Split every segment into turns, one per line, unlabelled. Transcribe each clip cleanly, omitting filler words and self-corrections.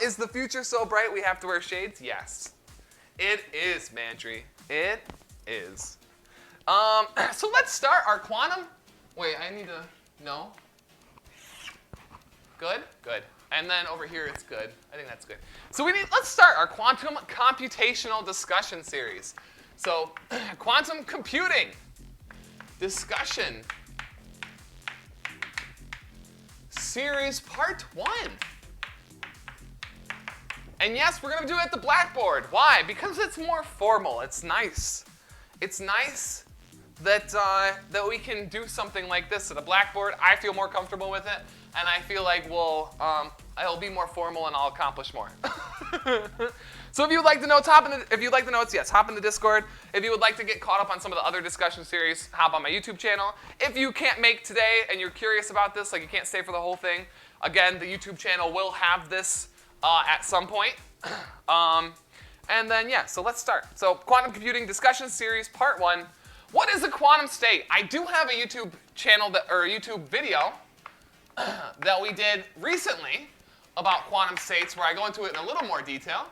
Is the future so bright we have to wear shades? Yes. It is, Mandry. It is. So let's start our quantum. Wait, I need to. No. Good? Good. And then over here it's good. I think that's good. So let's start our quantum computational discussion series. So quantum computing discussion series part 1. And yes, we're going to do it at the blackboard. Why? Because it's more formal. It's nice. It's nice that that we can do something like this at a blackboard. I feel more comfortable with it, and I feel like it'll be more formal and I'll accomplish more. So if you'd like the notes, yes, hop in the Discord. If you would like to get caught up on some of the other discussion series, hop on my YouTube channel. If you can't make today and you're curious about this, like you can't stay for the whole thing, again, the YouTube channel will have this at some point. And then, yeah, so let's start. So quantum computing discussion series part 1. What is a quantum state? I do have a YouTube channel or a YouTube video that we did recently about quantum states where I go into it in a little more detail.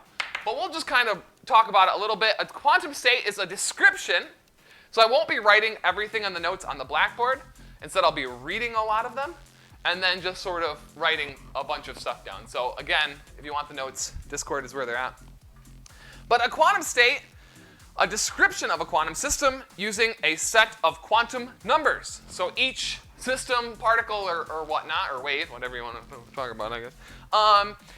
But we'll just kind of talk about it a little bit. A quantum state is a description. So I won't be writing everything on the notes on the blackboard. Instead, I'll be reading a lot of them and then just sort of writing a bunch of stuff down. So again, if you want the notes, Discord is where they're at. But a quantum state, a description of a quantum system using a set of quantum numbers. So each system, particle, or whatnot, or wave, whatever you want to talk about, I guess,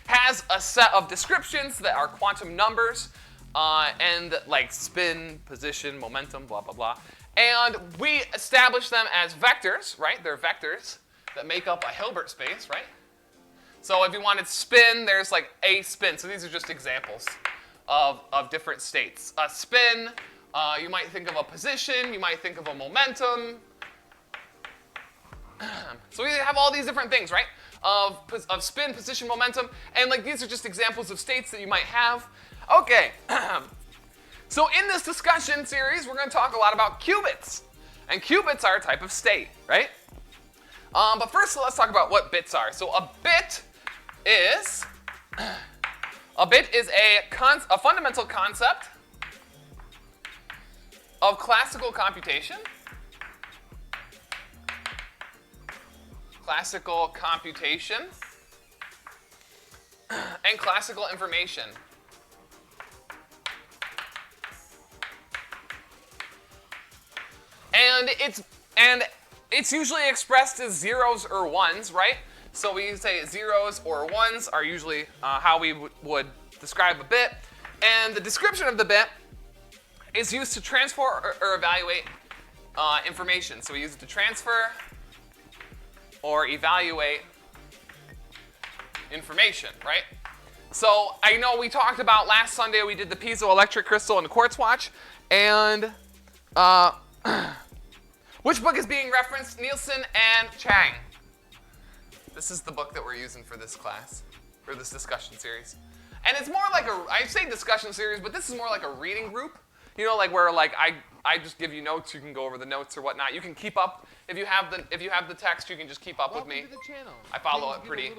has a set of descriptions that are quantum numbers, and like spin, position, momentum, blah, blah, blah. And we establish them as vectors, right? They're vectors that make up a Hilbert space, right? So if you wanted spin, there's like a spin. So these are just examples of different states. A spin, you might think of a position, you might think of a momentum. So we have all these different things, right? Of spin, position, momentum, and like these are just examples of states that you might have. Okay, so in this discussion series, we're going to talk a lot about qubits. And qubits are a type of state, right? But first, let's talk about what bits are. So a bit is a fundamental concept of classical computation. Classical computation and classical information. And it's usually expressed as zeros or ones, right? So we say zeros or ones are usually how we would describe a bit. And the description of the bit is used to transfer or evaluate information. So we use it to transfer or evaluate information, right? So I know we talked about last Sunday, we did the piezoelectric crystal and the quartz watch, and which book is being referenced? Nielsen and Chang. This is the book that we're using for this class, for this discussion series. And it's more like I say discussion series, but this is more like a reading group. You know, like where like I just give you notes, you can go over the notes or whatnot. You can keep up. If you have the text, you can just keep up with me.
To the channel.
I follow it pretty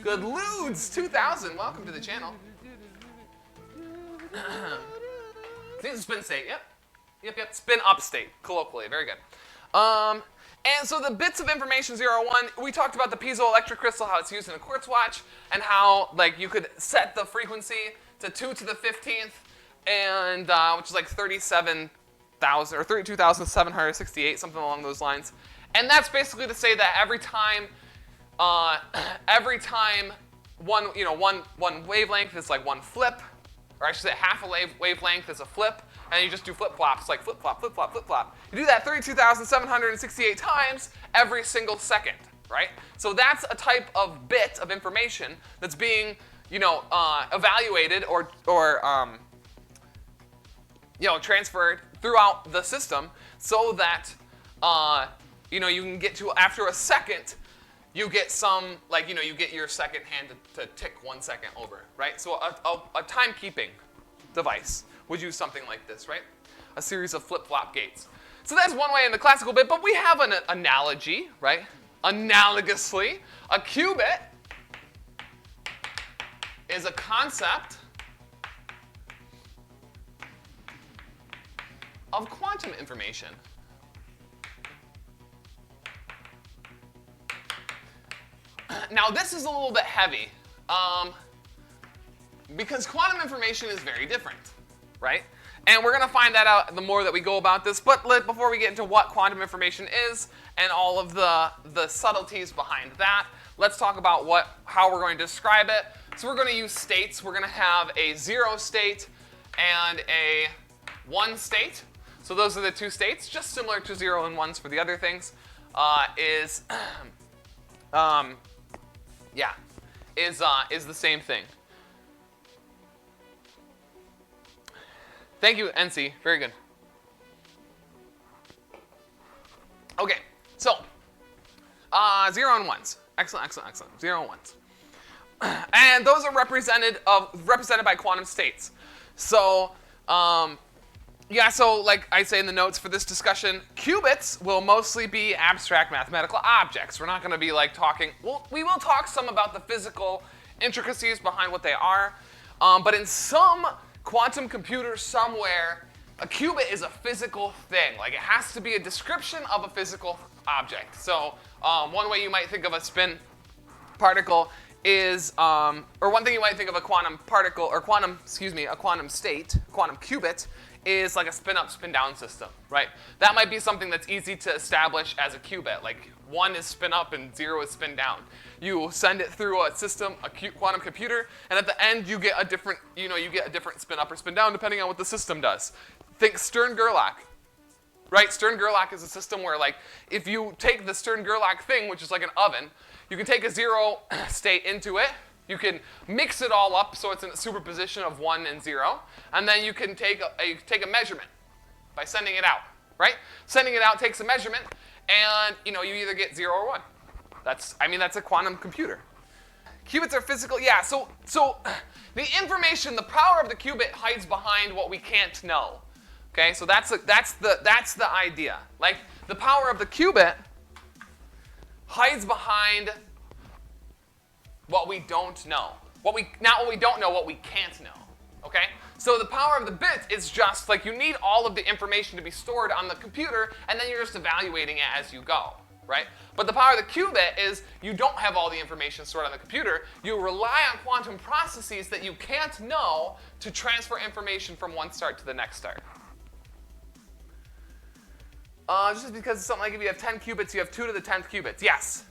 good. Ludes 2000, welcome to the channel. See the spin state, yep. Spin up state, colloquially, very good. And so the bits of information 0, 1, we talked about the piezoelectric crystal, how it's used in a quartz watch, and how like you could set the frequency to 2 to the 15th, and which is like 37,000 or 32,768, something along those lines. And that's basically to say that every time one wavelength is like one flip, or I should say half a wavelength is a flip, and you just do flip-flops, like flip-flop, flip-flop, flip-flop. You do that 32,768 times every single second, right? So that's a type of bit of information that's being, evaluated or transferred throughout the system so that, you can get to, after a second, you get some, you get your second hand to tick 1 second over, right? So a timekeeping device would use something like this, right? A series of flip-flop gates. So that's one way in the classical bit, but we have an analogy, right? Analogously, a qubit is a concept of quantum information. Now, this is a little bit heavy because quantum information is very different, right? And we're going to find that out the more that we go about this. But before we get into what quantum information is and all of the subtleties behind that, let's talk about how we're going to describe it. So we're going to use states. We're going to have a 0 state and a 1 state. So those are the two states, just similar to 0 and 1s for the other things. Is the same thing. Thank you, NC. Very good. Okay, so 0 and 1s. Excellent, excellent, excellent. 0 and 1s. And those are represented by quantum states. So, so like I say in the notes for this discussion, qubits will mostly be abstract mathematical objects. We're not going to be like talking, well, we will talk some about the physical intricacies behind what they are, but in some quantum computer somewhere, a qubit is a physical thing. Like it has to be a description of a physical object. So one way you might think of a spin particle is, or one thing you might think of a quantum particle, or a quantum state, quantum qubit, is like a spin-up, spin-down system, right? That might be something that's easy to establish as a qubit. Like 1 is spin-up and 0 is spin-down. You send it through a system, a quantum computer, and at the end you get a different, spin-up or spin-down depending on what the system does. Think Stern-Gerlach, right? Stern-Gerlach is a system where, like, if you take the Stern-Gerlach thing, which is like an oven, you can take a 0 state into it. You can mix it all up so it's in a superposition of 1 and 0, and then you can take a measurement by sending it out, right? Sending it out takes a measurement, and you either get 0 or 1. That's a quantum computer. Qubits are physical, yeah. So the information, the power of the qubit hides behind what we can't know. Okay, so that's the idea. Like the power of the qubit hides behind what we don't know. Not what we don't know, what we can't know. Okay? So the power of the bit is just like you need all of the information to be stored on the computer, and then you're just evaluating it as you go, right? But the power of the qubit is you don't have all the information stored on the computer. You rely on quantum processes that you can't know to transfer information from one start to the next start. Just because it's something like if you have 10 qubits, you have 2 to the 10th qubits. Yes.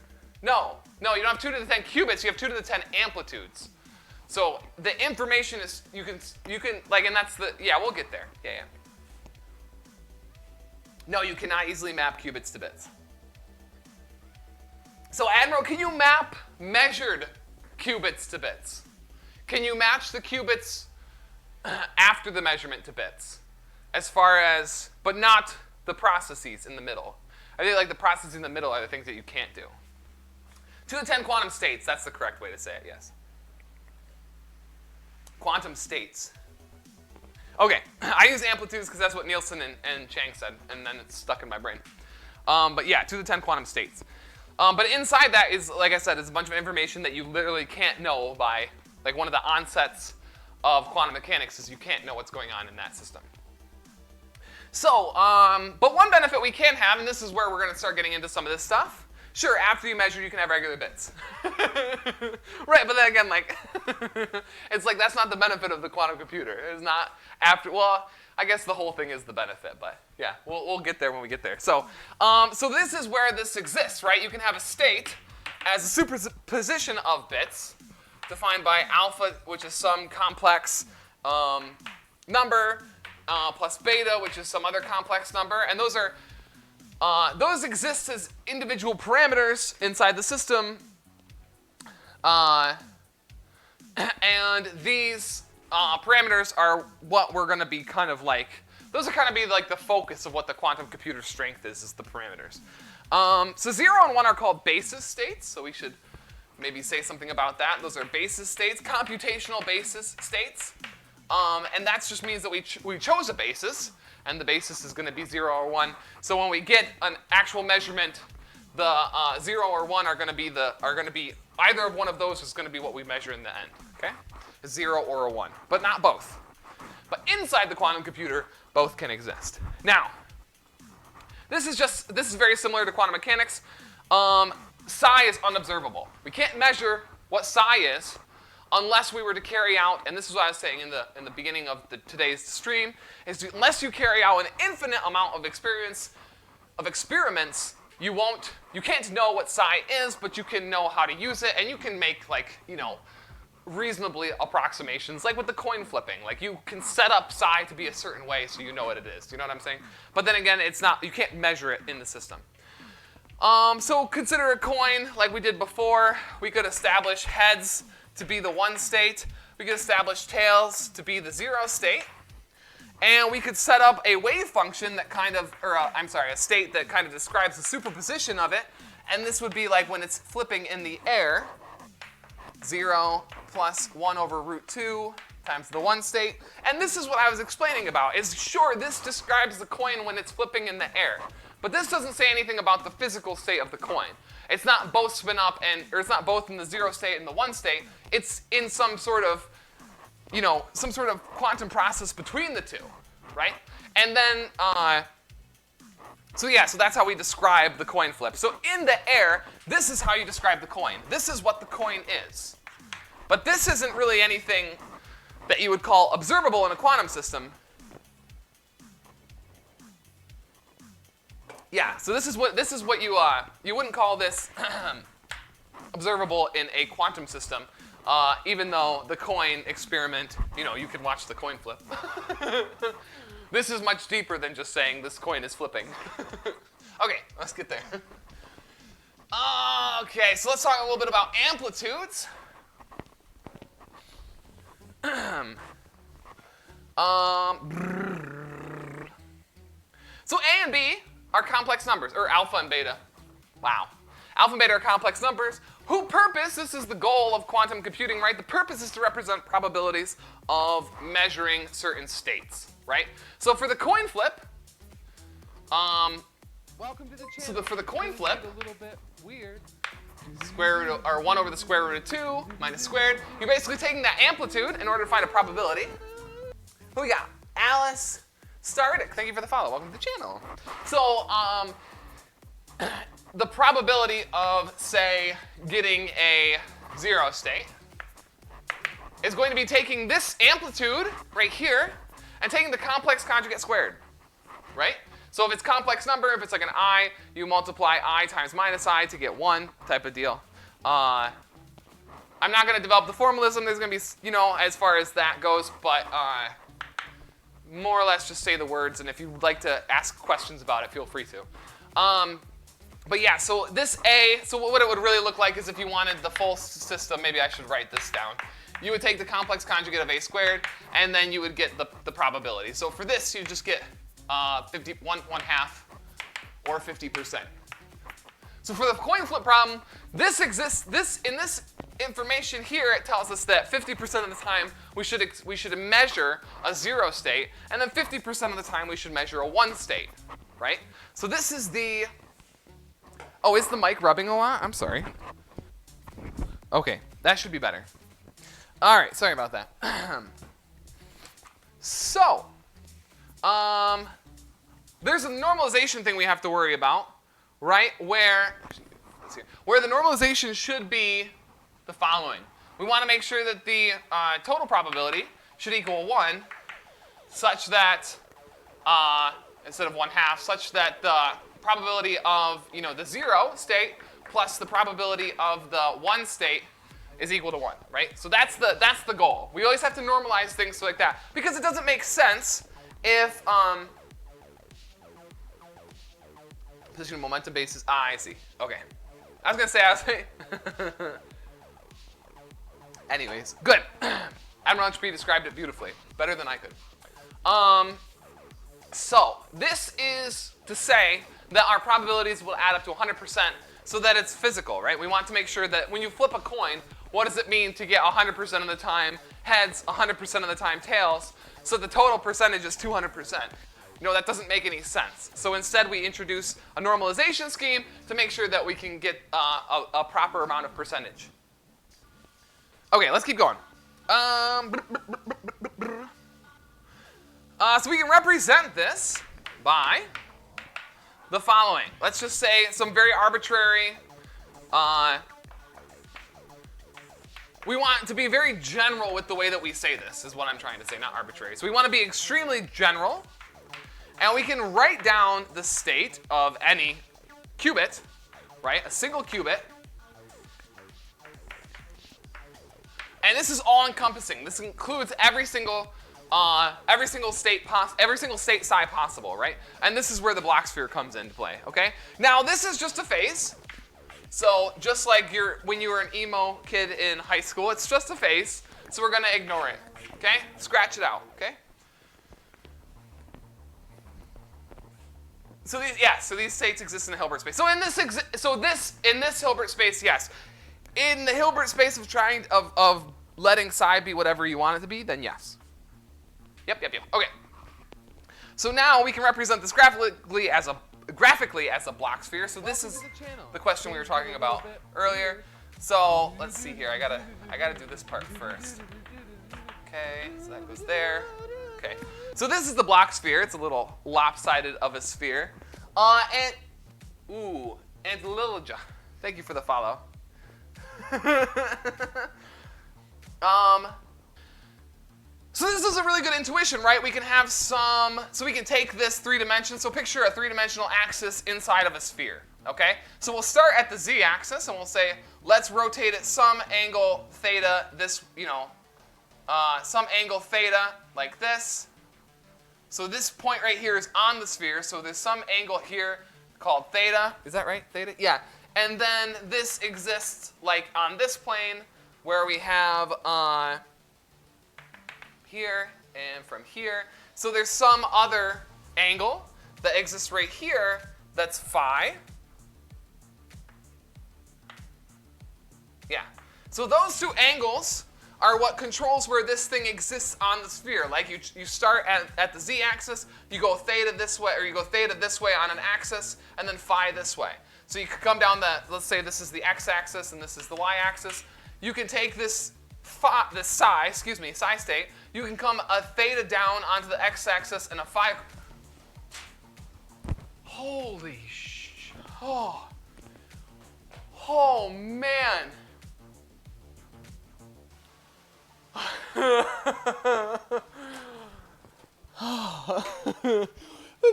No, you don't have 2 to the 10 qubits, you have 2 to the 10 amplitudes. So the information is, you can like, and that's we'll get there. Yeah. No, you cannot easily map qubits to bits. So Admiral, can you map measured qubits to bits? Can you match the qubits after the measurement to bits? But not the processes in the middle. I think like the processes in the middle are the things that you can't do. 2 to the 10 quantum states, that's the correct way to say it, yes. Quantum states. Okay, I use amplitudes because that's what Nielsen and Chang said, and then it's stuck in my brain. But yeah, 2 to the 10 quantum states. But inside that is, like I said, is a bunch of information that you literally can't know by, like one of the onsets of quantum mechanics is you can't know what's going on in that system. So, but one benefit we can have, and this is where we're going to start getting into some of this stuff. Sure, after you measure, you can have regular bits. Right, but then again, like, it's like that's not the benefit of the quantum computer. It's not after, well, I guess the whole thing is the benefit, but yeah, we'll get there when we get there. So, so this is where this exists, right? You can have a state as a superposition of bits defined by alpha, which is some complex number, plus beta, which is some other complex number, and those exist as individual parameters inside the system, and these parameters are what we're going to be kind of like. Those are kind of be like the focus of what the quantum computer strength is the parameters. So 0 and 1 are called basis states, so we should maybe say something about that. Those are basis states, computational basis states, and that just means that we chose a basis. And the basis is going to be 0 or 1. So when we get an actual measurement, the 0 or 1 are going to be either of one of those is going to be what we measure in the end. Okay. a 0 or a 1, but not both. But inside the quantum computer, both can exist. Now, this is very similar to quantum mechanics. Psi is unobservable. We can't measure what psi is unless we were to carry out, and this is what I was saying in the beginning of today's stream, is unless you carry out an infinite amount of experiments, you can't know what psi is, but you can know how to use it, and you can make, like, you know, reasonably approximations, like with the coin flipping. Like, you can set up psi to be a certain way so you know what it is. Do you know what I'm saying? But then again, you can't measure it in the system. So consider a coin like we did before. We could establish heads to be the 1 state. We could establish tails to be the 0 state. And we could set up a wave function that kind of, a state that kind of describes the superposition of it. And this would be like when it's flipping in the air, 0 plus 1 over root 2 times the 1 state. And this is what I was explaining about. Sure, this describes the coin when it's flipping in the air. But this doesn't say anything about the physical state of the coin. It's not both spin up or it's not both in the 0 state and the 1 state. It's in some sort of, some sort of quantum process between the two, right? And then, so that's how we describe the coin flip. So in the air, this is how you describe the coin. This is what the coin is. But this isn't really anything that you would call observable in a quantum system. Yeah, so this is what you wouldn't call this observable in a quantum system, even though the coin experiment, you can watch the coin flip. This is much deeper than just saying this coin is flipping. Okay, let's get there. Okay, so let's talk a little bit about amplitudes. So A and B are complex numbers, or alpha and beta. Wow. Alpha and beta are complex numbers. This is the goal of quantum computing, right? The purpose is to represent probabilities of measuring certain states, right? So for the coin flip,
welcome to the channel.
So for the coin flip,
a little bit weird.
Square root or 1 over the square root of 2 minus squared. You're basically taking that amplitude in order to find a probability. Who we got? Alice Stardic. Thank you for the follow. Welcome to the channel. So, the probability of, say, getting a 0 state is going to be taking this amplitude right here and taking the complex conjugate squared, right? So if it's complex number, if it's like an I, you multiply I times minus I to get 1 type of deal. I'm not going to develop the formalism. There's going to be, as far as that goes, but more or less just say the words, and if you'd like to ask questions about it, feel free to. But yeah, so this A, so what it would really look like is if you wanted the full system, maybe I should write this down. You would take the complex conjugate of A squared, and then you would get the probability. So for this, you just get 1/2 or 50%. So for the coin flip problem, this exists. In this information here, it tells us that 50% of the time we should measure a 0 state, and then 50% of the time we should measure a 1 state, right? So this is the. Oh, is the mic rubbing a lot? I'm sorry. Okay, that should be better. All right, sorry about that. So. There's a normalization thing we have to worry about, right? Where the normalization should be the following. We want to make sure that the total probability should equal 1, such that, instead of 1/2, such that the probability of, the 0 state plus the probability of the 1 state is equal to 1, right? So that's the goal. We always have to normalize things like that, because it doesn't make sense if position of momentum basis. I see. Okay. I was gonna say. Anyways, good. Admiral HP described it beautifully, better than I could. So this is to say that our probabilities will add up to 100%, so that it's physical, right? We want to make sure that when you flip a coin, what does it mean to get 100% of the time heads, 100% of the time tails? So the total percentage is 200%. That doesn't make any sense. So instead, we introduce a normalization scheme to make sure that we can get a proper amount of percentage. Okay, let's keep going. So we can represent this by the following. Let's just say some very arbitrary. We want to be very general with the way that we say this, is what I'm trying to say, not arbitrary. So we want to be extremely general, and we can write down the state of any qubit, right? A single qubit. And this is all-encompassing. This includes every single state psi possible, right? And this is where the Bloch sphere comes into play. Okay. Now this is just a phase. So just like when you were an emo kid in high school, it's just a phase. So we're gonna ignore it. Okay. Scratch it out. Okay. So these states exist in the Hilbert space. So in this Hilbert space, yes. In the Hilbert space of letting psi be whatever you want it to be, then yes. Yep. Okay. So now we can represent this graphically as a Bloch sphere. So this is the question we were talking about earlier. So let's see here. I gotta do this part first. Okay, so that goes there. Okay. So this is the Bloch sphere. It's a little lopsided of a sphere. And Lilja, thank you for the follow. So this is a really good intuition, right? We can have so we can take this 3 dimensions. So picture a 3-dimensional axis inside of a sphere, okay? So we'll start at the z-axis and we'll say, let's rotate it some angle theta, some angle theta like this. So this point right here is on the sphere, so there's some angle here called theta. Is that right, theta? Yeah. And then this exists like on this plane where we have here and from here. So there's some other angle that exists right here that's phi. Yeah. So those two angles are what controls where this thing exists on the sphere. Like you start at the z-axis, you go theta this way, or you go theta this way on an axis, and then phi this way. So you could come down let's say this is the x-axis and this is the y-axis. You can take this psi state, you can come a theta down onto the x-axis and a phi. Holy sh! Oh man!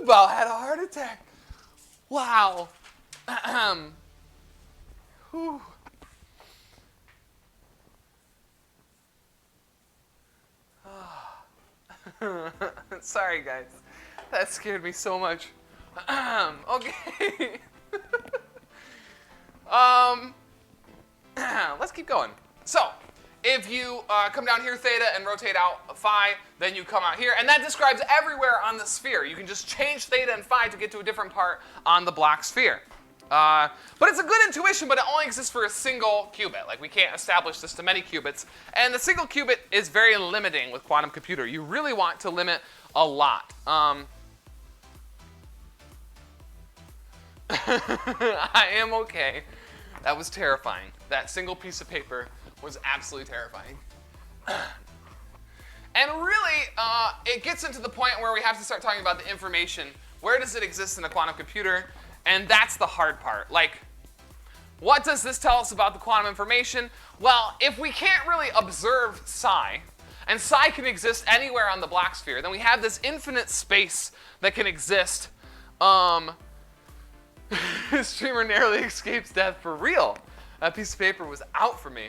About had a heart attack. Wow. Whew. Sorry, guys. That scared me so much. Okay. Let's keep going. So, if you come down here theta and rotate out phi, then you come out here, and that describes everywhere on the sphere. You can just change theta and phi to get to a different part on the Bloch sphere. But it's a good intuition, but it only exists for a single qubit. Like, we can't establish this to many qubits. And the single qubit is very limiting with quantum computer. You really want to limit a lot. I am okay. That was terrifying. That single piece of paper was absolutely terrifying. And really, it gets into the point where we have to start talking about the information. Where does it exist in a quantum computer? And that's the hard part. Like, what does this tell us about the quantum information? Well, if we can't really observe psi, and psi can exist anywhere on the Bloch sphere, then we have this infinite space that can exist. Streamer narrowly escapes death for real. That piece of paper was out for me.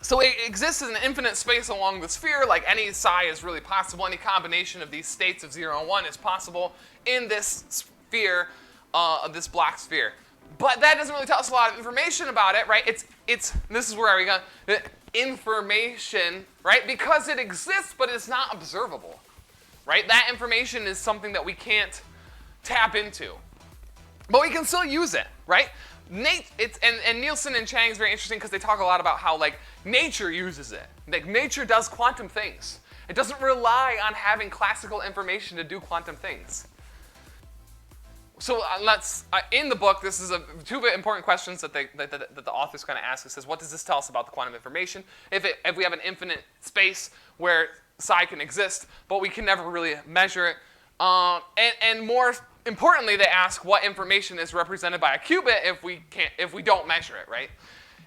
So it exists in an infinite space along the sphere, like any psi is really possible. Any combination of these states of 0 and 1 is possible in this sphere, this Bloch sphere. But that doesn't really tell us a lot of information about it, right? This is where we got the information, right? Because it exists, but it's not observable, right? That information is something that we can't tap into. But we can still use it, right? And Nielsen and Chang is very interesting because they talk a lot about how, like, nature uses it. Like, nature does quantum things. It doesn't rely on having classical information to do quantum things. So let's, in the book, this is two important questions that the author's going to ask. It says, what does this tell us about the quantum information? If we have an infinite space where psi can exist, but we can never really measure it. And more importantly, they ask what information is represented by a qubit if we don't measure it, right?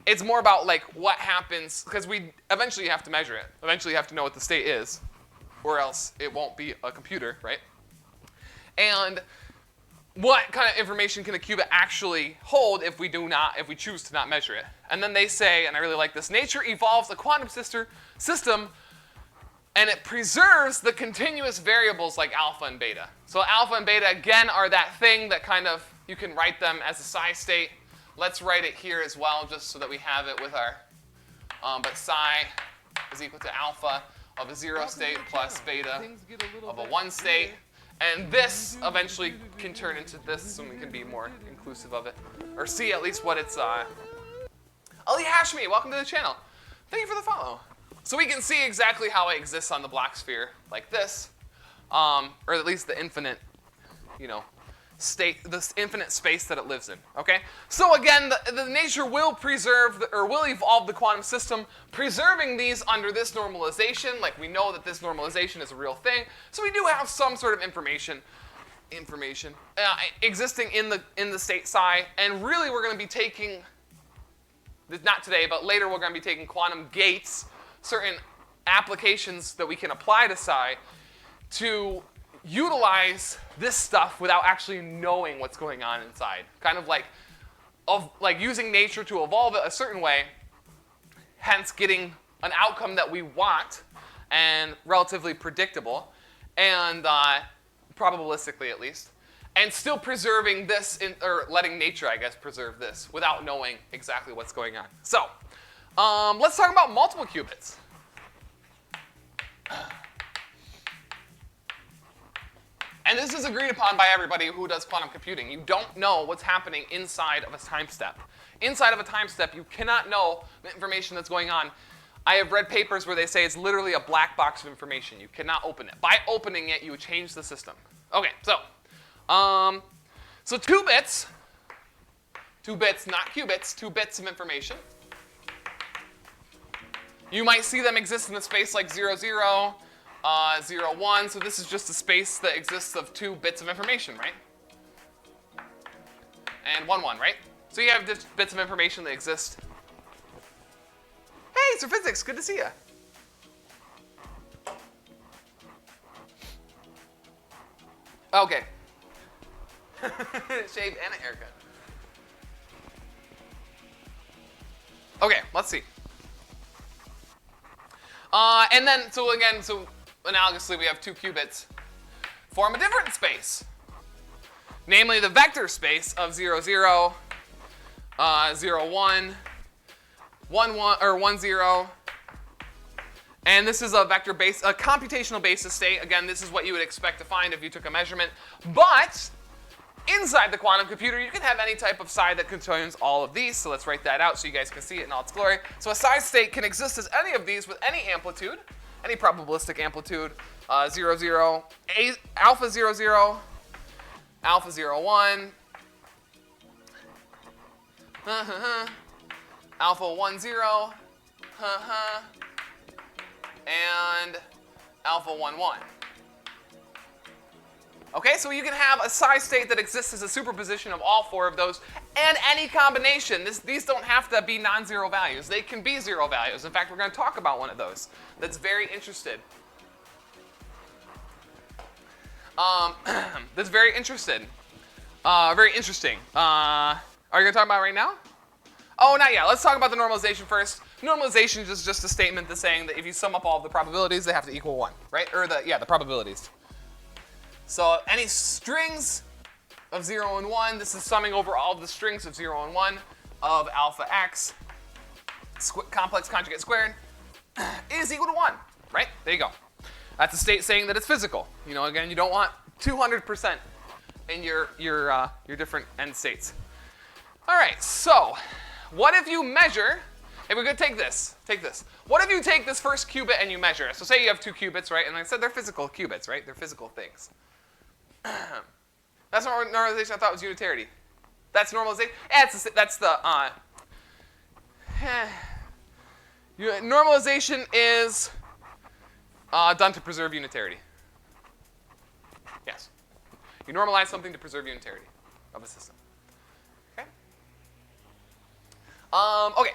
It's more about like what happens, because we eventually have to measure it. Eventually you have to know what the state is, or else it won't be a computer, right? And what kind of information can a qubit actually hold if we choose to not measure it? And then they say, and I really like this, nature evolves a quantum system and it preserves the continuous variables like alpha and beta. So alpha and beta, again, are that thing that kind of, you can write them as a psi state. Let's write it here as well, just so that we have it with our, but psi is equal to alpha of a 0 state plus beta of a 1 state. And this eventually can turn into this, so we can be more inclusive of it. Or see at least what it's, Ali Hashmi, welcome to the channel. Thank you for the follow. So we can see exactly how it exists on the Bloch sphere, like this. Or at least the infinite, state, this infinite space that it lives in, okay? So again, the nature will preserve, or will evolve the quantum system, preserving these under this normalization. Like we know that this normalization is a real thing. So we do have some sort of information existing in the state psi. And really we're going to be taking, not today, but later we're going to be taking quantum gates, certain applications that we can apply to psi to utilize this stuff without actually knowing what's going on inside. Kind of like using nature to evolve it a certain way, hence getting an outcome that we want and relatively predictable, and probabilistically at least, and still preserving this, or letting nature, I guess, preserve this without knowing exactly what's going on. So let's talk about multiple qubits. And this is agreed upon by everybody who does quantum computing. You don't know what's happening inside of a time step. Inside of a time step, you cannot know the information that's going on. I have read papers where they say it's literally a black box of information. You cannot open it. By opening it, you change the system. Okay, so 2 bits, not qubits, 2 bits of information. You might see them exist in a space like 0, 0, 0, 1, so this is just a space that exists of 2 bits of information, right? And 1, 1, right? So you have just bits of information that exist. Hey, Sir Physics, good to see you. Okay. Shave and a haircut. Okay, let's see. And then, so analogously, we have 2 qubits form a different space, namely the vector space of 0, 0, 0, 1, 1, 1, or 1, 0. And this is a vector base, a computational basis state. Again, this is what you would expect to find if you took a measurement. But inside the quantum computer, you can have any type of psi that contains all of these. So let's write that out so you guys can see it in all its glory. So a psi state can exist as any of these with any amplitude, any probabilistic amplitude, 0, 0, alpha 0, 0, alpha 0, 1, alpha 1, 0, and alpha 1, 1. Okay, so you can have a psi state that exists as a superposition of all 4 of those, and any combination. These don't have to be non-zero values. They can be 0 values. In fact, we're going to talk about one of those that's very interested. That's very interested. Very interesting. Are you going to talk about it right now? Oh, not yet. Let's talk about the normalization first. Normalization is just a statement that's saying that if you sum up all of the probabilities, they have to equal 1, right? Or the probabilities. So any strings of 0 and 1, this is summing over all of the strings of 0 and 1 of alpha x, complex conjugate squared, is equal to 1, right? There you go. That's a state saying that it's physical. Again, you don't want 200% in your different end states. All right, so what if you measure, if we're going to take this. What if you take this first qubit and you measure it? So say you have 2 qubits, right? And I said they're physical qubits, right? They're physical things. That's not normalization. I thought it was unitarity. That's normalization. That's the normalization is done to preserve unitarity. Yes. You normalize something to preserve unitarity of a system. Okay? Okay.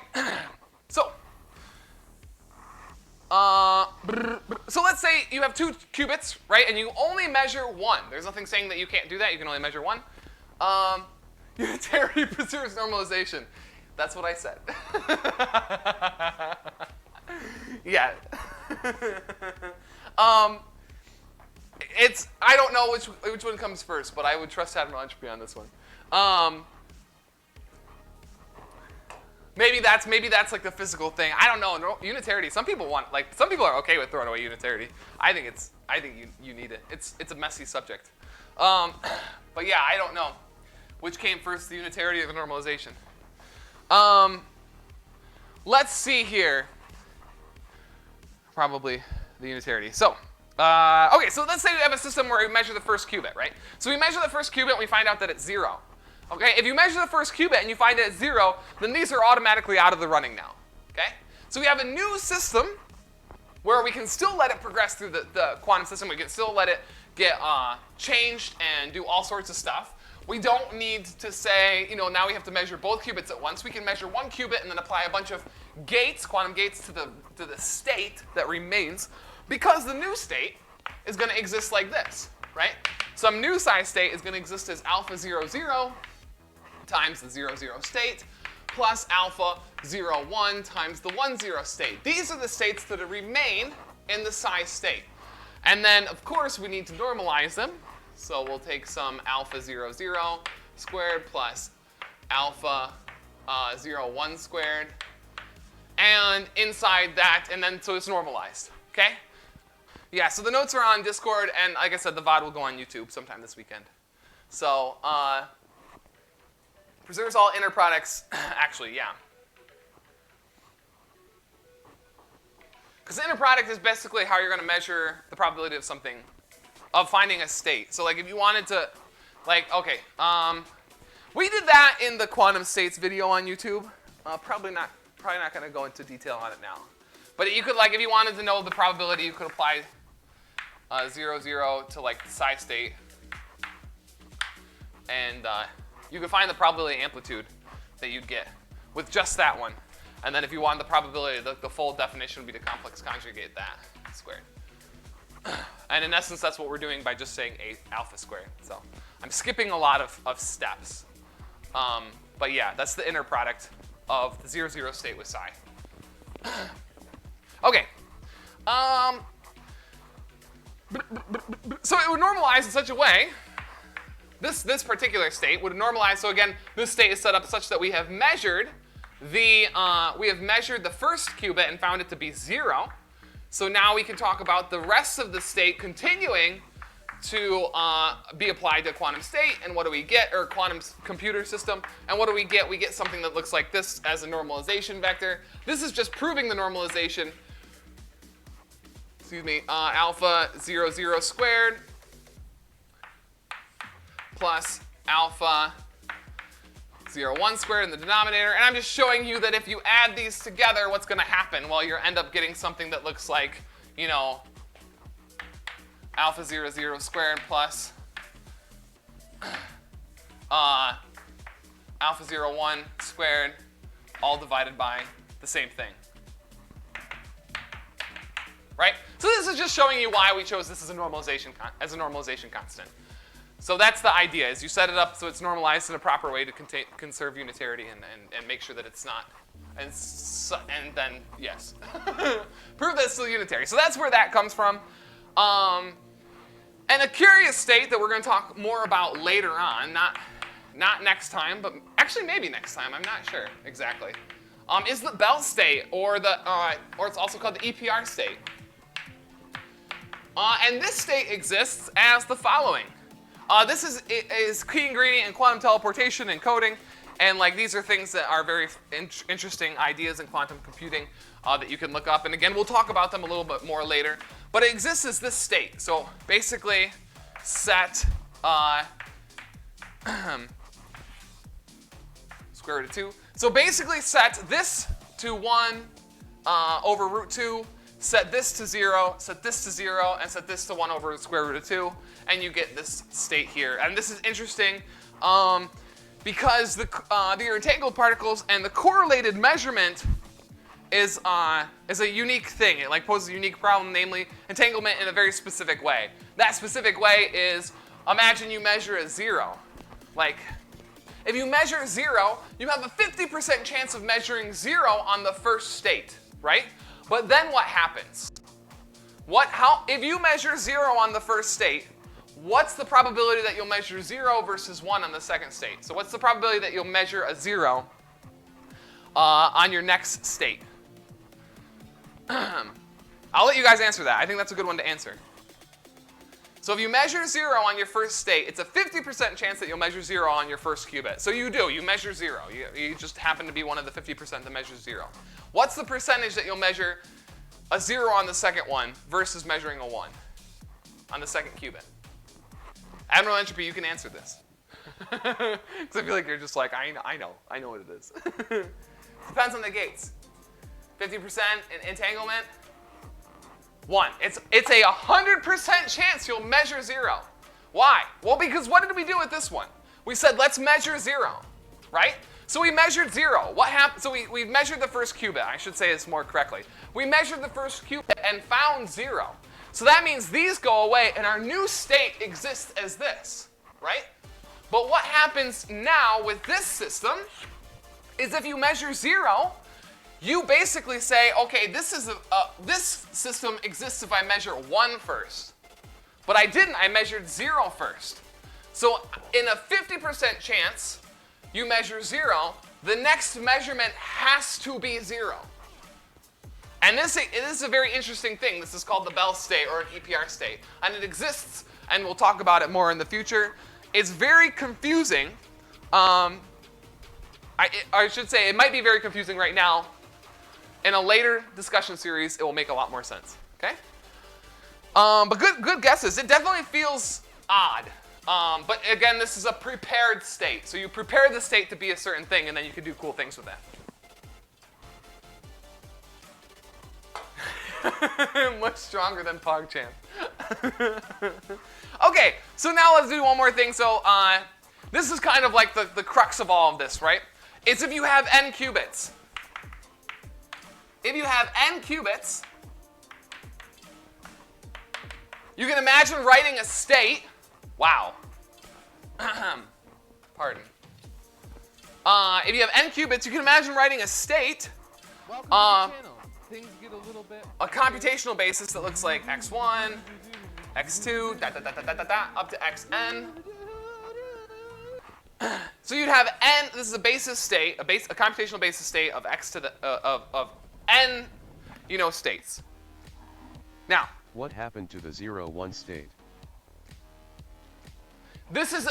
So let's say you have 2 qubits, right? And you only measure 1. There's nothing saying that you can't do that. You can only measure 1. Unitarity preserves normalization. That's what I said. Yeah. I don't know which one comes first, but I would trust Admiral Entropy on this one. Maybe that's like the physical thing. I don't know. Unitarity. Some people are okay with throwing away unitarity. I think you need it. It's a messy subject. But yeah, I don't know which came first, the unitarity or the normalization. Let's see here. Probably the unitarity. So, okay, so let's say we have a system where we measure the first qubit, right? So we measure the first qubit and we find out that it's 0. Okay, if you measure the first qubit and you find it at 0, then these are automatically out of the running now. Okay? So we have a new system where we can still let it progress through the quantum system. We can still let it get changed and do all sorts of stuff. We don't need to say, now we have to measure both qubits at once. We can measure 1 qubit and then apply a bunch of gates, quantum gates, to the state that remains, because the new state is going to exist like this, right? Some new psi state is going to exist as alpha 0, 0 times the 0, 0 state plus alpha 0, 1 times the 1, 0 state. These are the states that remain in the psi state. And then, of course, we need to normalize them. So we'll take some alpha 0, 0 squared plus alpha 0, 1 squared. And inside that, and then so it's normalized, okay? Yeah, so the notes are on Discord, and like I said, the VOD will go on YouTube sometime this weekend. So, preserves all inner products, actually, yeah. Because the inner product is basically how you're going to measure the probability of something, of finding a state. So like if you wanted to, okay, we did that in the quantum states video on YouTube. Probably not going to go into detail on it now. But you could, if you wanted to know the probability, you could apply 0, 0 to the psi state. And you could find the probability amplitude that you'd get with just that one. And then if you want the probability, the full definition would be to complex conjugate that squared. And in essence, that's what we're doing by just saying alpha squared. So I'm skipping a lot of steps. But yeah, that's the inner product of the 0, 0 state with psi. Okay. So it would normalize in such a way, this particular state would normalize. So again, this state is set up such that we have measured the first qubit and found it to be 0. So now we can talk about the rest of the state continuing to be applied to quantum state. And what do we get, or quantum computer system? And what do we get? We get something that looks like this as a normalization vector. This is just proving the normalization. Excuse me, alpha 0, 0 squared plus alpha 0, 1 squared in the denominator. And I'm just showing you that if you add these together, what's going to happen? Well, you end up getting something that looks like, alpha 0, 0 squared plus alpha 0, 1 squared, all divided by the same thing. Right? So this is just showing you why we chose this as a normalization constant. So that's the idea, is you set it up so it's normalized in a proper way to conserve unitarity and make sure that it's not. And then, yes. Prove that it's still unitary. So that's where that comes from. And a curious state that we're going to talk more about later on, not next time, but actually maybe next time, I'm not sure exactly, is the Bell state, or it's also called the EPR state. And this state exists as the following. This is key ingredient in quantum teleportation and coding, and these are things that are very interesting ideas in quantum computing that you can look up. And again, we'll talk about them a little bit more later. But it exists as this state. So basically, set square root of 2. So basically set this to 1 over root 2, set this to 0, set this to 0, and set this to 1 over square root of 2, and you get this state here. And this is interesting because the entangled particles and the correlated measurement is a unique thing. It like poses a unique problem, namely entanglement in a very specific way. That specific way is, imagine you measure a 0. Like, if you measure 0, you have a 50% chance of measuring 0 on the first state, right? But then what happens? If you measure 0 on the first state, what's the probability that you'll measure 0 versus 1 on the second state? So what's the probability that you'll measure a 0 on your next state? I'll let you guys answer that. I think that's a good one to answer. So if you measure 0 on your first state, it's a 50% chance that you'll measure 0 on your first qubit. So you measure 0. You just happen to be one of the 50% that measures 0. What's the percentage that you'll measure a 0 on the second one versus measuring a 1 on the second qubit? Admiral Entropy, you can answer this. Because I feel like you're just like, I know what it is. Depends on the gates. 50% in entanglement. 1. It's a 100% chance you'll measure 0. Why? Well, because what did we do with this one? We said, let's measure 0, right? So we measured 0. What happened? So we measured the first qubit. I should say this more correctly. We measured the first qubit and found 0. So that means these go away, and our new state exists as this, right? But what happens now with this system is if you measure 0, you basically say, okay, this system exists if I measure 1 first. But I didn't. I measured 0 first. So in a 50% chance you measure 0, the next measurement has to be 0. And this is a very interesting thing. This is called the Bell state or an EPR state. And it exists, and we'll talk about it more in the future. It's very confusing. I should say it might be very confusing right now. In a later discussion series, it will make a lot more sense, okay? But good guesses. It definitely feels odd. But again, this is a prepared state. So you prepare the state to be a certain thing, and then you can do cool things with that. Much stronger than PogChamp. Okay, so now let's do one more thing. So this is kind of like the crux of all of this, right? It's if you have n qubits. If you have n qubits, you can imagine writing a state. Wow. Pardon. If you have n qubits, you can imagine writing a state.
Welcome to the channel. Things get a little bit.
A computational basis that looks like x1, x2, up to xn. So you'd have n. This is a basis state, a computational basis state of x to the of n, states. Now,
what happened to the 0-1 state?
this is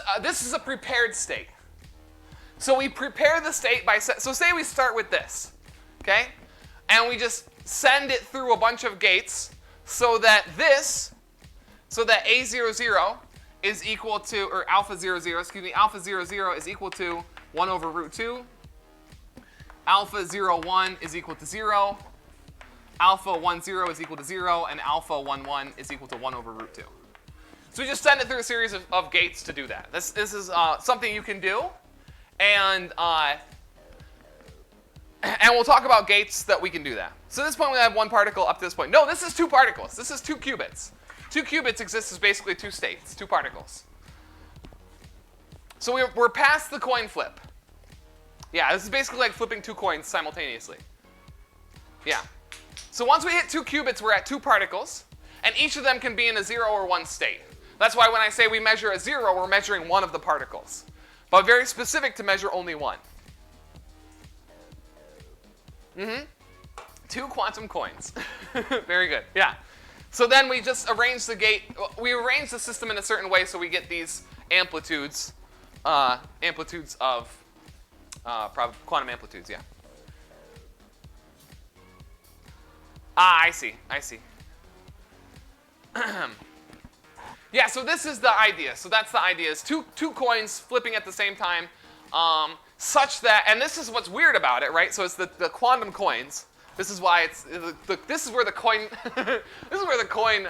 a prepared state. So we prepare the state by so say we start with this, okay, and we just send it through a bunch of gates so that A00 is equal to, or alpha 00, alpha 00 is equal to 1 over root 2. Alpha 01 is equal to 0. Alpha 10 is equal to 0, and alpha 11 is equal to 1 over root 2. So we just send it through a series of gates to do that. This is something you can do, and we'll talk about gates that we can do that. So at this point we have one particle up to this point. No, this is 2 particles. This is 2 qubits. 2 qubits exist as basically 2 states, 2 particles. So we're past the coin flip. Yeah, this is basically like flipping 2 coins simultaneously. Yeah. So once we hit 2 qubits, we're at 2 particles, and each of them can be in a 0 or 1 state. That's why when I say we measure a 0, we're measuring one of the particles. But very specific to measure only one. 2 quantum coins. Very good, yeah. So then we just arrange the gate, we arrange the system in a certain way so we get these amplitudes, amplitudes of quantum amplitudes, yeah. Ah, I see. Yeah, so this is the idea. So that's the idea, is two coins flipping at the same time, such that, and this is what's weird about it, right? So it's the quantum coins. This is why it's, this is where the coin, this is where the coin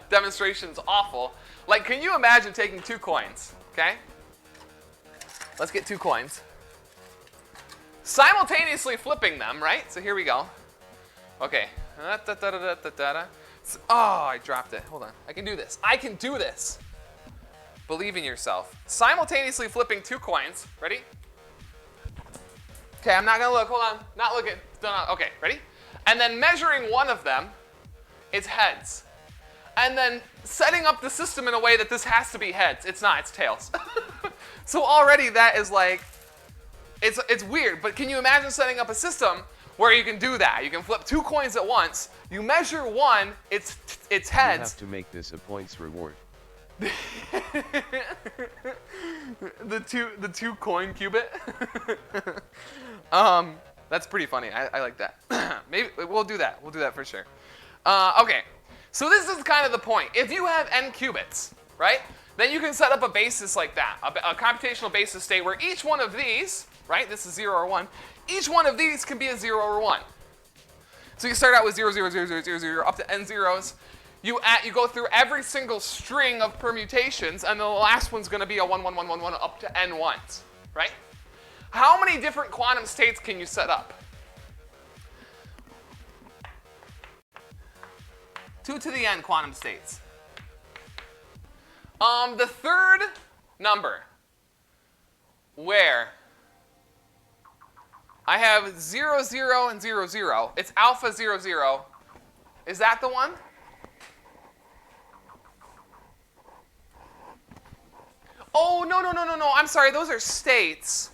demonstration is awful. Like, can you imagine taking 2 coins, okay? Let's get 2 coins. Simultaneously flipping them, right? So here we go. Okay. Oh, I dropped it. Hold on. I can do this. I can do this. Believe in yourself. Simultaneously flipping 2 coins. Ready? Okay, I'm not gonna look. Hold on. Not looking. Okay, ready? And then measuring one of them, it's heads. And then setting up the system in a way that this has to be heads. It's not. It's tails. So already that is like, it's weird. But can you imagine setting up a system where you can do that? You can flip 2 coins at once. You measure one, it's heads.
You have to make this a points reward.
the two coin qubit. That's pretty funny. I like that. Maybe we'll do that. We'll do that for sure. Okay. So this is kind of the point. If you have n qubits, right, then you can set up a basis like that, a computational basis state where each one of these, right, this is 0 or 1, each one of these can be a 0 or 1. So you start out with 0, 0, 0, 0, 0, 0, up to n zeros. You go through every single string of permutations, and the last one's going to be a 1, 1, 1, 1, 1 up to n ones, right? How many different quantum states can you set up? 2 to the n quantum states. The third number, where I have 0, 0, and 0, 0. It's alpha 0, 0. Is that the one? Oh, no, no, no, no, no. I'm sorry. Those are states.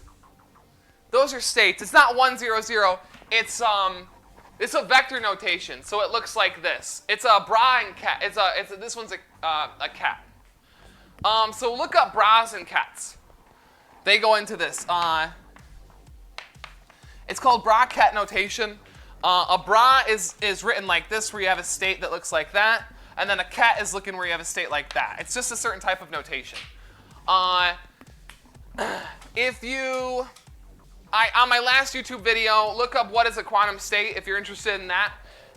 Those are states. It's not 1, 0, 0. It's a vector notation, so it looks like this. It's a bra and cat. This one's a cat. So look up bras and cats. They go into this. It's called bra-cat notation. A bra is written like this, where you have a state that looks like that, and then a cat is looking where you have a state like that. It's just a certain type of notation. If you, on my last YouTube video, look up what is a quantum state if you're interested in that,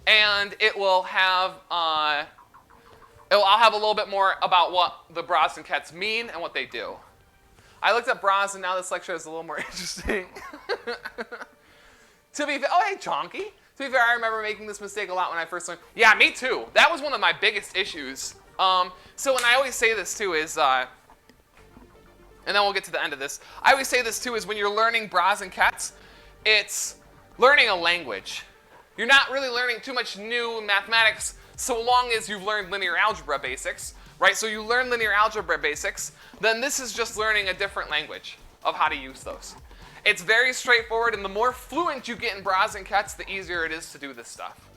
and it will have, I'll have a little bit more about what the bras and cats mean and what they do. I looked up bras, and now this lecture is a little more interesting. To be fair, oh hey Chonky. To be fair, I remember making this mistake a lot when I first learned. Yeah, me too. That was one of my biggest issues. So when I always say this too is, and then we'll get to the end of this. I always say this too is when you're learning bras and cats, it's learning a language. You're not really learning too much new mathematics so long as you've learned linear algebra basics, right? So you learn linear algebra basics, then this is just learning a different language of how to use those. It's very straightforward, and the more fluent you get in bras and cats, the easier it is to do this stuff.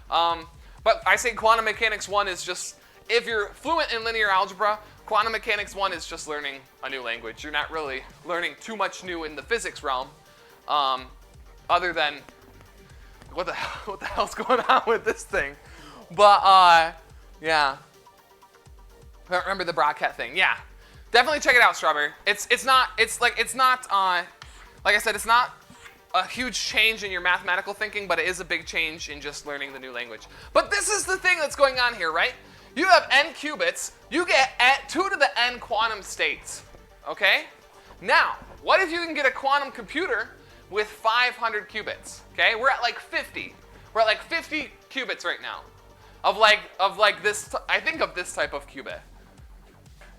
But I say quantum mechanics 1 is just, if you're fluent in linear algebra, quantum mechanics 1 is just learning a new language. You're not really learning too much new in the physics realm, other than, what the hell's going on with this thing? But, yeah. I don't remember the bra-cat thing. Yeah. Definitely check it out, Strawberry. Like I said, it's not a huge change in your mathematical thinking, but it is a big change in just learning the new language. But this is the thing that's going on here, right? You have n qubits. You get 2 to the n quantum states, okay? Now, what if you can get a quantum computer with 500 qubits, okay? We're at like 50. We're at like 50 qubits right now of like this, I think of this type of qubit.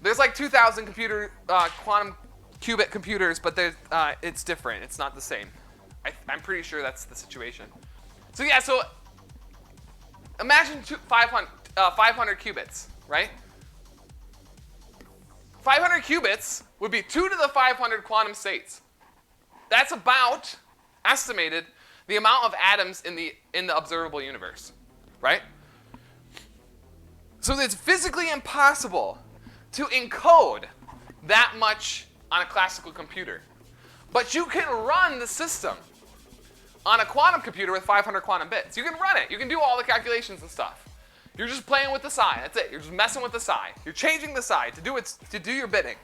There's like 2,000 quantum qubit computers, but it's different. It's not the same. I'm pretty sure that's the situation. So yeah, so imagine 500 qubits, right? 500 qubits would be 2 to the 500 quantum states. That's about, estimated, the amount of atoms in the observable universe, right? So it's physically impossible to encode that much on a classical computer. But you can run the system on a quantum computer with 500 quantum bits. You can run it. You can do all the calculations and stuff. You're just playing with the psi. That's it. You're just messing with the psi. You're changing the psi to do your bidding,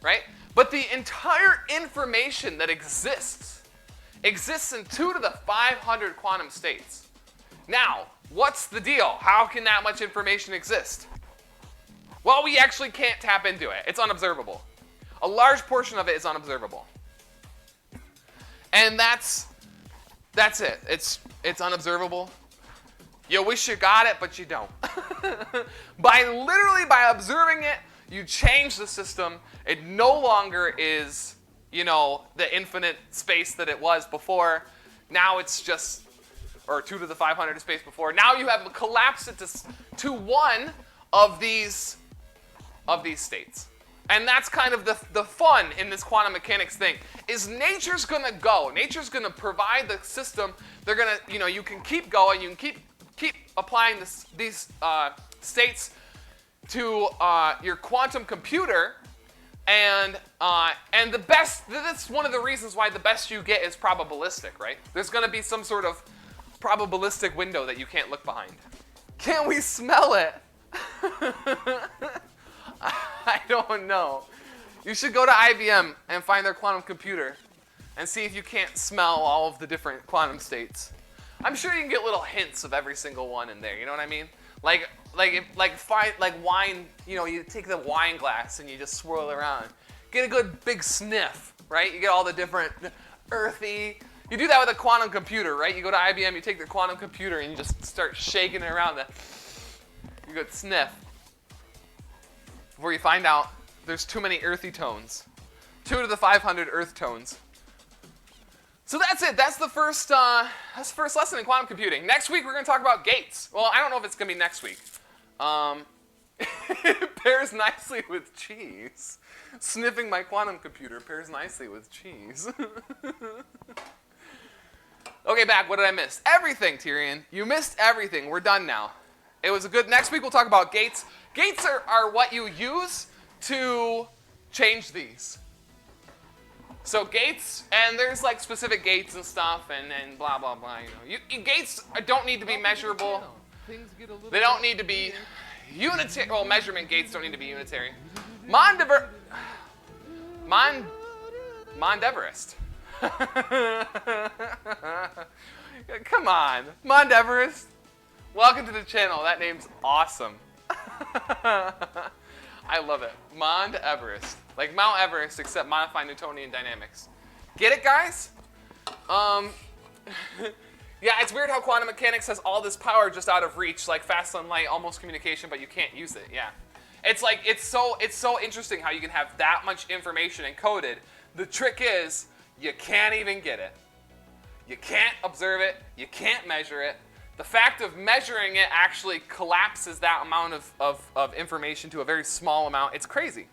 right? But the entire information that exists in 2 to the 500 quantum states. Now, what's the deal? How can that much information exist? Well, we actually can't tap into it. It's unobservable. A large portion of it is unobservable. And that's it. It's unobservable. You wish you got it, but you don't. By observing it, you change the system. It no longer is, the infinite space that it was before. Now it's just, or 2 to the 500 space before. Now you have collapsed it to one of these states. And that's kind of the fun in this quantum mechanics thing, is nature's gonna go. Nature's gonna provide the system. They're gonna, you can keep going. You can keep applying these states to your quantum computer, and the best. That's one of the reasons why the best you get is probabilistic, right? There's gonna be some sort of probabilistic window that you can't look behind. Can we smell it? I don't know. You should go to IBM and find their quantum computer and see if you can't smell all of the different quantum states. I'm sure you can get little hints of every single one in there. You know what I mean? Like wine. You take the wine glass and you just swirl it around. Get a good big sniff, right? You get all the different earthy. You do that with a quantum computer, right? You go to IBM, you take the quantum computer and you just start shaking it around. You go sniff. Before you find out there's too many earthy tones. 2 to the 500 earth tones. So that's it. That's the first lesson in quantum computing. Next week we're going to talk about gates. Well, I don't know if it's going to be next week. It pairs nicely with cheese. Sniffing my quantum computer pairs nicely with cheese. Okay, back. What did I miss? Everything, Tyrion. You missed everything. We're done now. It was a good. Next week we'll talk about gates. Gates are what you use to change these. So gates, and there's like specific gates and stuff, and blah blah blah. Gates don't need to be measurable. They don't need to be unitary. Well, measurement gates don't need to be unitary. Mondeverest. Come on, Mondeverest. Welcome to the channel. That name's awesome. I love it. Mount Everest. Like Mount Everest, except modified Newtonian dynamics. Get it, guys? Yeah, it's weird how quantum mechanics has all this power just out of reach, like fast sunlight, almost communication, but you can't use it. Yeah. It's like, it's so interesting how you can have that much information encoded. The trick is, you can't even get it. You can't observe it. You can't measure it. The fact of measuring it actually collapses that amount of information to a very small amount. It's crazy.